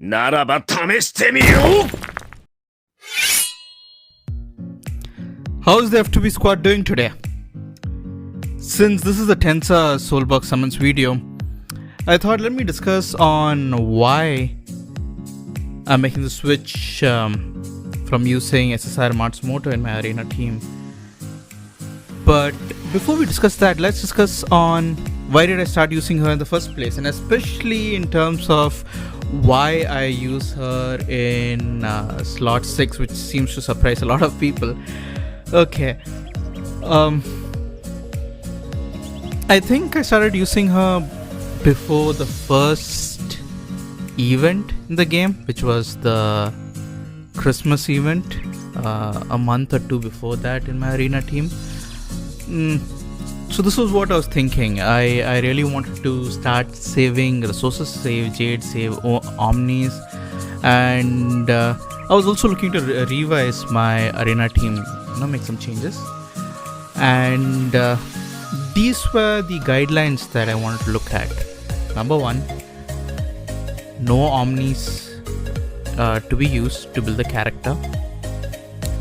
ならば試してみよう。 How's the F2B squad doing today? Since this is a Tensa Soulbug Summons video, I thought let me discuss on why I'm making the switch from using SSR Matsumoto in my arena team. But before we discuss that, let's discuss on why did I start using her in the first place, and especially in terms of why I use her in slot 6, which seems to surprise a lot of people. Okay. I think I started using her before the first event in the game, which was the Christmas event, a month or two before that in my arena team. So this was what I was thinking. I really wanted to start saving resources, save Jade, save Omnis, and I was also looking to revise my arena team, make some changes. And these were the guidelines that I wanted to look at. Number 1, no Omnis to be used to build the character.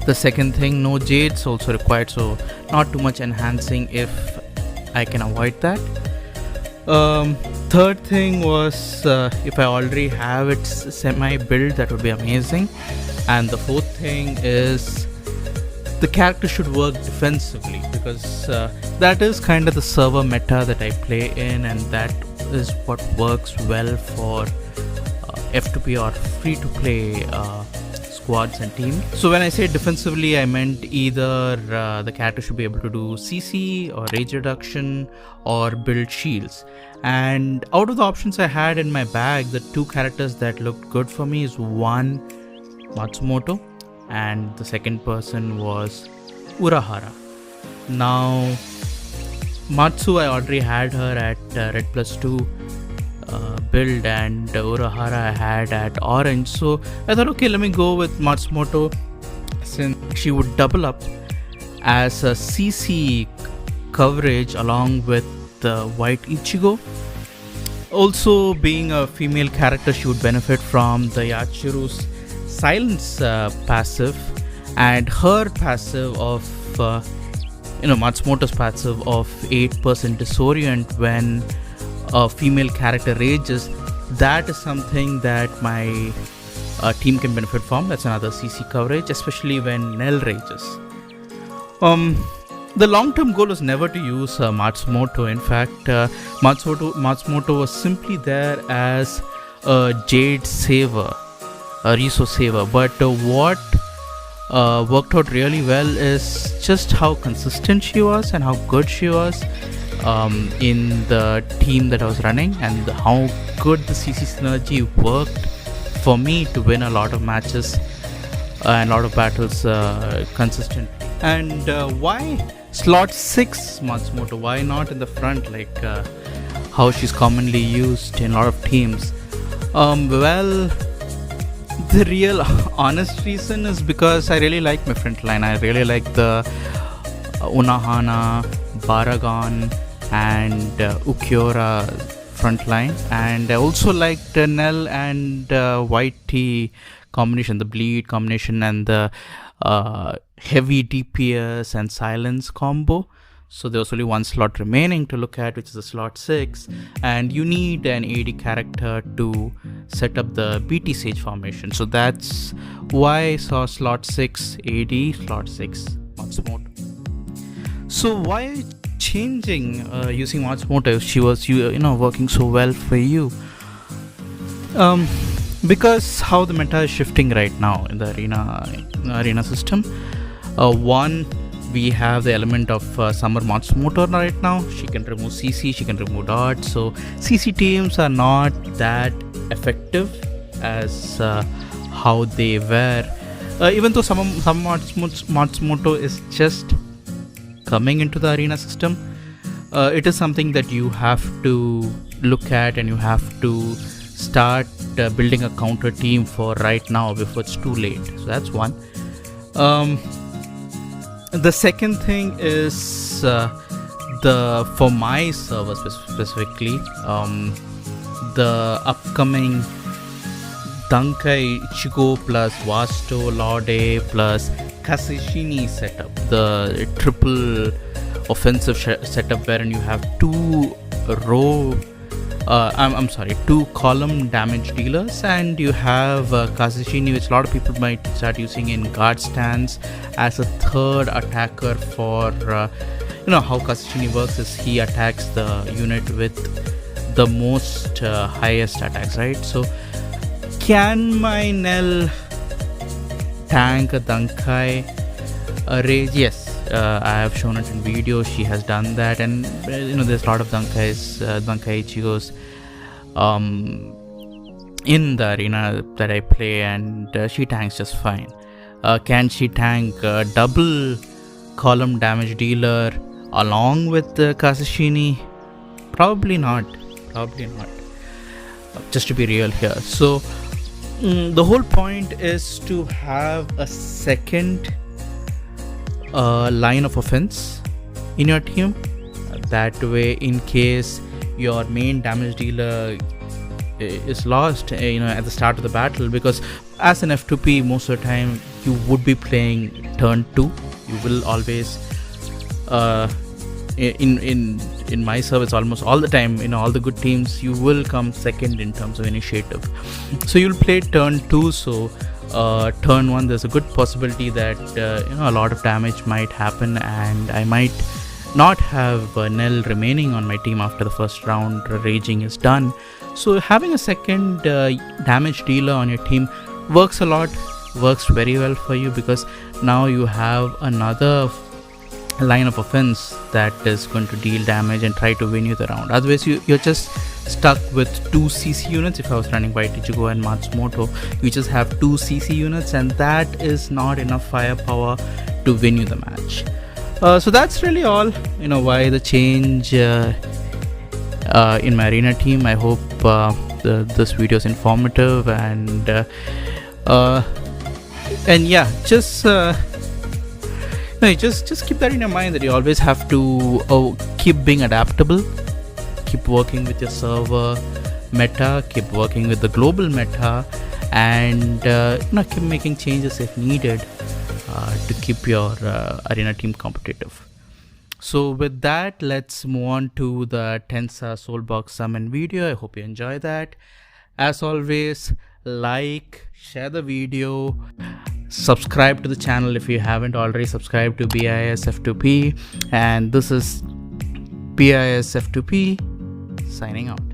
The second thing, no Jades also required, so not too much enhancing if I can avoid that. Third thing was if I already have it semi-built, that would be amazing. And the fourth thing is the character should work defensively, because that is kind of the server meta that I play in, and that is what works well for F2P or free-to-play squads and teams. So when I say defensively, I meant either the character should be able to do CC or rage reduction or build shields. And out of the options I had in my bag, the two characters that looked good for me is one, Matsumoto, and the second person was Urahara. Now Matsu, I already had her at red +2 build, and Urahara I had at orange, so I thought, okay, let me go with Matsumoto since she would double up as a CC coverage along with the white Ichigo. Also, being a female character, she would benefit from the Yachiru's silence passive, and her passive of Matsumoto's passive of 8% disorient when a female character rages. That is something that my team can benefit from. That's another CC coverage, especially when Nell rages. The long-term goal was never to use Matsumoto. In fact, Matsumoto was simply there as a Jade saver, a resource saver. But what worked out really well is just how consistent she was and how good she was in the team that I was running, and how good the CC synergy worked for me to win a lot of matches and a lot of battles consistently. And why slot 6 Matsumoto? Why not in the front like how she's commonly used in a lot of teams? Well, the real honest reason is because I really like my front line. I really like the Unohana, Baragon and Ukiura front line, and I also liked Nell and White Tea combination, the bleed combination, and the heavy DPS and silence combo. So there was only one slot remaining to look at, which is the slot 6, and you need an AD character to set up the BT Sage formation. So that's why I saw slot 6 AD, slot 6 Matsumoto. So why changing using Matsumoto if she was working so well for you? Because how the meta is shifting right now in the arena system. One, we have the element of Summer Matsumoto right now. She can remove CC, she can remove dodge, so CC teams are not that effective as how they were. Even though some Matsumoto is just coming into the arena system, it is something that you have to look at, and you have to start building a counter team for right now before it's too late. So that's one. The second thing is for my server specifically, the upcoming Dankai Ichigo plus Vasto Lorde plus Kasashini setup, the triple offensive setup wherein you have two column damage dealers, and you have Kasashini, which a lot of people might start using in guard stance as a third attacker for how Kasashini works is he attacks the unit with the most highest attacks, right? So can my Nell tank a Dankai rage? Yes, I have shown it in video. She has done that, and there's a lot of Dankai Ichigos in the arena that I play, and she tanks just fine. Can she tank double column damage dealer along with Kasashini? Probably not. Just to be real here. So the whole point is to have a second line of offense in your team. That way, in case your main damage dealer is lost at the start of the battle, because as an F2P most of the time you would be playing turn 2. You will always in my service almost all the time, all the good teams, you will come second in terms of initiative. So you'll play turn 2. So turn 1 there's a good possibility that a lot of damage might happen, and I might not have Nell remaining on my team after the first round raging is done. So having a second damage dealer on your team works very well for you, because now you have another line of offense that is going to deal damage and try to win you the round. Otherwise you're just stuck with 2 CC units. If I was running by Ichigo and Matsumoto, you just have 2 CC units, and that is not enough firepower to win you the match. So that's really all, why the change in my arena team. I hope this video is informative, and yeah, just keep that in your mind, that you always have to keep being adaptable, keep working with your server meta, keep working with the global meta, and keep making changes if needed to keep your arena team competitive. So with that, let's move on to the Tensa Soulbox summon video. I hope you enjoy that. As always, like, share the video, subscribe to the channel if you haven't already subscribed to BIS F2P, and this is BIS F2P signing out.